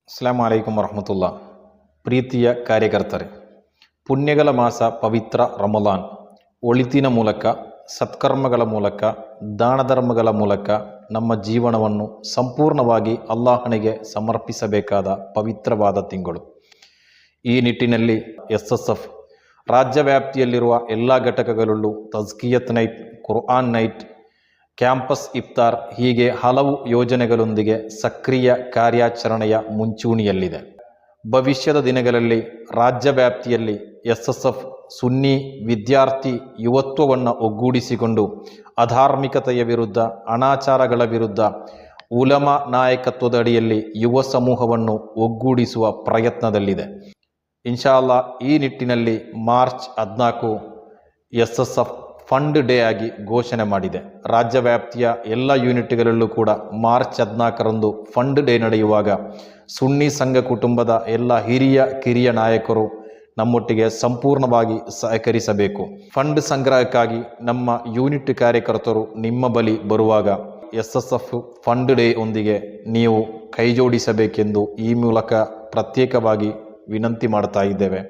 ಅಸ್ಸಲಾಮು ಅಲೈಕುಂ ವರಹಮತುಲ್ಲಾ. ಪ್ರೀತಿಯ ಕಾರ್ಯಕರ್ತರೆ, ಪುಣ್ಯಗಳ ಮಾಸ ಪವಿತ್ರ ರಮಲಾನ್. ಒಳಿತಿನ ಮೂಲಕ, ಸತ್ಕರ್ಮಗಳ ಮೂಲಕ, ದಾನ ಧರ್ಮಗಳ ಮೂಲಕ ನಮ್ಮ ಜೀವನವನ್ನು ಸಂಪೂರ್ಣವಾಗಿ ಅಲ್ಲಾಹನಿಗೆ ಸಮರ್ಪಿಸಬೇಕಾದ ಪವಿತ್ರವಾದ ತಿಂಗಳು. ಈ ನಿಟ್ಟಿನಲ್ಲಿ SSF ರಾಜ್ಯ ವ್ಯಾಪ್ತಿಯಲ್ಲಿರುವ ಎಲ್ಲ ಘಟಕಗಳಲ್ಲೂ ತಜ್ಕಿಯತ್ ನೈಟ್, ಕುರ್ಆನ್ ನೈಟ್, ಕ್ಯಾಂಪಸ್ ಇಫ್ತಾರ್ ಹೀಗೆ ಹಲವು ಯೋಜನೆಗಳೊಂದಿಗೆ ಸಕ್ರಿಯ ಕಾರ್ಯಾಚರಣೆಯ ಮುಂಚೂಣಿಯಲ್ಲಿದೆ. ಭವಿಷ್ಯದ ದಿನಗಳಲ್ಲಿ ರಾಜ್ಯ ವ್ಯಾಪ್ತಿಯಲ್ಲಿ SSF ಸುನ್ನಿ ವಿದ್ಯಾರ್ಥಿ ಯುವತ್ವವನ್ನು ಒಗ್ಗೂಡಿಸಿಕೊಂಡು ಅಧಾರ್ಮಿಕತೆಯ ವಿರುದ್ಧ, ಅನಾಚಾರಗಳ ವಿರುದ್ಧ ಉಲಮಾ ನಾಯಕತ್ವದ ಅಡಿಯಲ್ಲಿ ಯುವ ಸಮೂಹವನ್ನು ಒಗ್ಗೂಡಿಸುವ ಪ್ರಯತ್ನದಲ್ಲಿದೆ. ಇನ್ಶಾ ಅಲ್ಲಾ ಈ ನಿಟ್ಟಿನಲ್ಲಿ ಮಾರ್ಚ್ 14 SSF ಫಂಡ್ ಡೇ ಆಗಿ ಘೋಷಣೆ ಮಾಡಿದೆ. ರಾಜ್ಯ ವ್ಯಾಪ್ತಿಯ ಎಲ್ಲ ಯೂನಿಟ್ಗಳಲ್ಲೂ ಕೂಡ ಮಾರ್ಚ್ 14ರಂದು ಫಂಡ್ ಡೇ ನಡೆಯುವಾಗ ಸುನ್ನಿ ಸಂಘ ಕುಟುಂಬದ ಎಲ್ಲ ಹಿರಿಯ ಕಿರಿಯ ನಾಯಕರು ನಮ್ಮೊಟ್ಟಿಗೆ ಸಂಪೂರ್ಣವಾಗಿ ಸಹಕರಿಸಬೇಕು. ಫಂಡ್ ಸಂಗ್ರಹಕ್ಕಾಗಿ ನಮ್ಮ ಯೂನಿಟ್ ಕಾರ್ಯಕರ್ತರು ನಿಮ್ಮ ಬಳಿ ಬರುವಾಗ SSF ಫಂಡ್ ಡೇ ಒಂದಿಗೆ ನೀವು ಕೈಜೋಡಿಸಬೇಕೆಂದು ಈ ಮೂಲಕ ಪ್ರತ್ಯೇಕವಾಗಿ ವಿನಂತಿ ಮಾಡ್ತಾ ಇದ್ದೇವೆ.